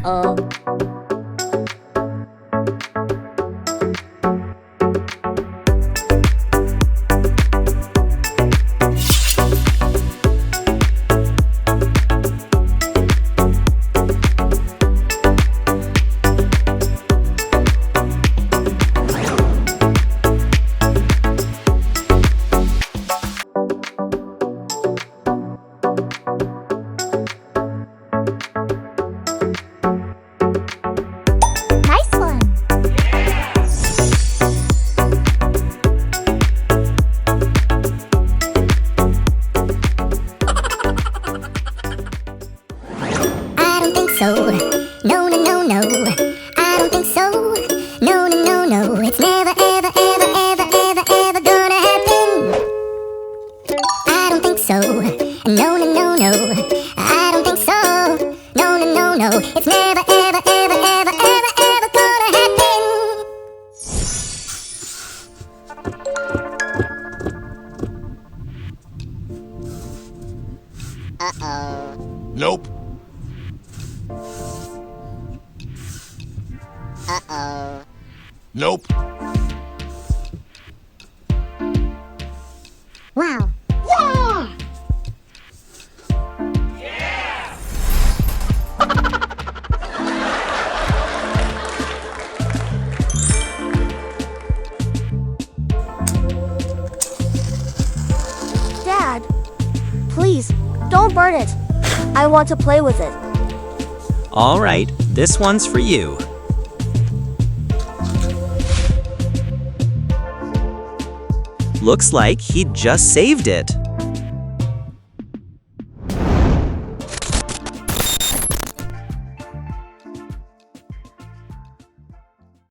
Uh-oh. Nice one. I don't think so. No, no, no, no. I don't think so. No, no, no, no. It's never, ever, ever, ever, ever, ever gonna happen. I don't think so. No, no, no, no. I don't think so. No, no, no, no. It's never, ever, ever, ever, ever, ever gonna happen. Uh-oh. Nope. Uh-oh. Nope. Wow. Dad, please, don't burn it. I want to play with it. All right, this one's for you. Looks like he just saved it.